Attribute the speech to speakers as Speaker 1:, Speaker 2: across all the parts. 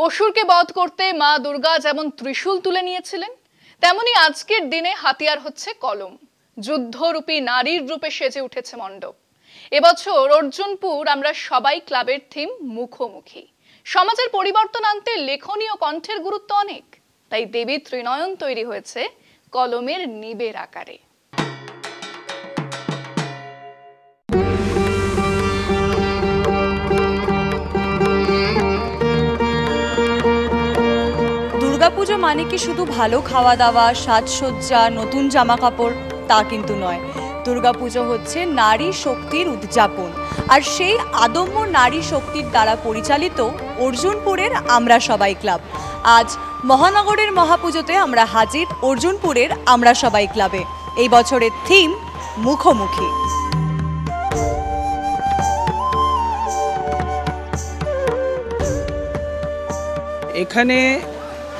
Speaker 1: অসুরকে বধ করতে মা দুর্গা যেমন ত্রিশূল তুলে নিয়েছিলেন, তেমনি আজকের দিনে হাতিয়ার হচ্ছে কলম। যুদ্ধরূপী নারীর রূপে সেজে উঠেছে মণ্ডপ। এবছর অর্জুনপুর আমরা সবাই ক্লাবের থিম মুখোমুখি। সমাজের পরিবর্তন আনতে লেখনী ও কণ্ঠের গুরুত্ব অনেক, তাই দেবী ত্রিনয়ন তৈরি হয়েছে কলমের নিবের আকারে।
Speaker 2: দুর্গাপুজো মানে কি শুধু ভালো খাওয়া দাওয়া, সাজসজ্জা, নতুন জামা কাপড়, তা কিন্তু নয়। দুর্গাপুজো হচ্ছে নারী শক্তির উদযাপন, আর সেই আদম্য নারী শক্তির দ্বারা পরিচালিত অর্জুনপুরের আমরা সবাই ক্লাব। আজ মহানগরের মহাপুজোতে আমরা হাজির অর্জুনপুরের আমরা সবাই ক্লাবে। এই বছরের থিম মুখোমুখি।
Speaker 3: এখানে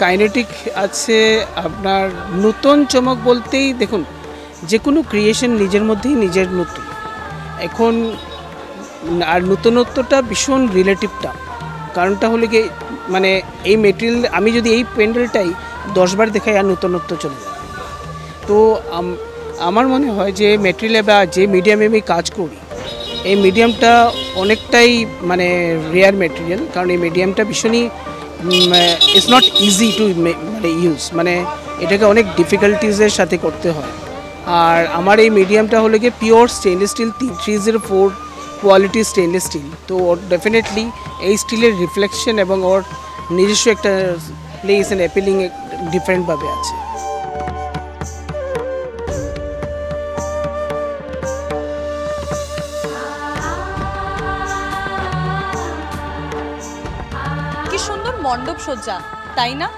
Speaker 3: কাইনেটিক আছে, আপনার নতুন চমক বলতেই দেখুন, যে কোনো ক্রিয়েশন নিজের মধ্যেই নিজের নতুন। এখন আর নতুনত্বটা ভীষণ রিলেটিভটা, কারণটা হলো কি, মানে এই মেটেরিয়াল আমি যদি এই প্যান্ডেলটাই 10 বার দেখাই আর নতুনত্ব চলে যায়। তো আমার মনে হয় যে মেটেরিয়ালে বা যে মিডিয়ামে আমি কাজ করি, এই মিডিয়ামটা অনেকটাই মানে রেয়ার মেটেরিয়াল, কারণ এই মিডিয়ামটা ভীষণই ইটস নট ইজি টু মানে ইউজ, মানে এটাকে অনেক ডিফিকাল্টিজের সাথে করতে হয়। আর আমার এই মিডিয়ামটা হলো গিয়ে pure stainless steel 304 quality stainless steel. তো ডেফিনেটলি এই স্টিলের রিফ্লেকশন এবং ওর নিজস্ব একটা প্লেস অ্যান্ড অ্যাপিলিং ডিফারেন্টভাবে আছে।
Speaker 2: কি সুন্দর মণ্ডপ সজ্জা, তাই না?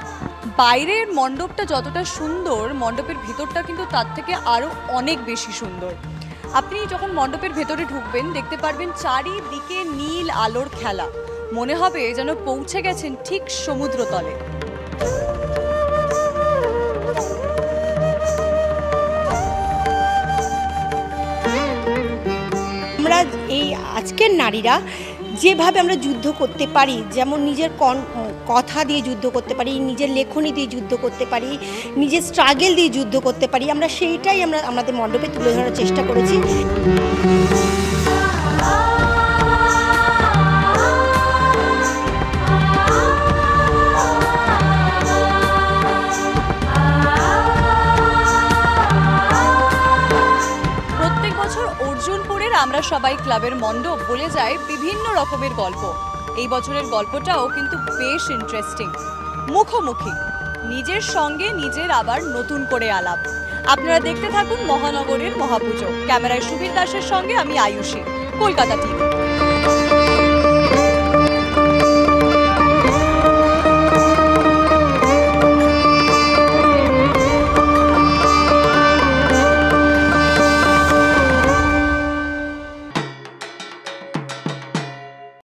Speaker 2: বাইরের মণ্ডপটা যতটা সুন্দর, মণ্ডপের ভেতরটা কিন্তু তার থেকে আরও অনেক বেশি সুন্দর। আপনি যখন মণ্ডপের ভেতরে ঢুকবেন, দেখতে পারবেন চারিদিকে নীল আলোর খেলা। মনে হবে যেন পৌঁছে গেছেন ঠিক সমুদ্রতলে।
Speaker 4: আমরা এই আজকের নারীরা যেভাবে আমরা যুদ্ধ করতে পারি, যেমন নিজের কথা দিয়ে যুদ্ধ করতে পারি, নিজের লেখনী দিয়ে যুদ্ধ করতে পারি, নিজের স্ট্রাগল দিয়ে যুদ্ধ করতে পারি, আমরা সেইটাই আমাদের মণ্ডপে তুলে ধরার চেষ্টা করেছি।
Speaker 2: অর্জুনপুরের আমরা সবাই ক্লাবের মণ্ডপ বলে যায় বিভিন্ন রকমের গল্প। এই বছরের গল্পটাও কিন্তু বেশ ইন্টারেস্টিং। মুখোমুখি, নিজের সঙ্গে নিজের আবার নতুন করে আলাপ। আপনারা দেখতে থাকুন মহানগরের মহাপুজো। ক্যামেরায় সুবীর দাসের সঙ্গে আমি আয়ুষী, কলকাতা টিভি।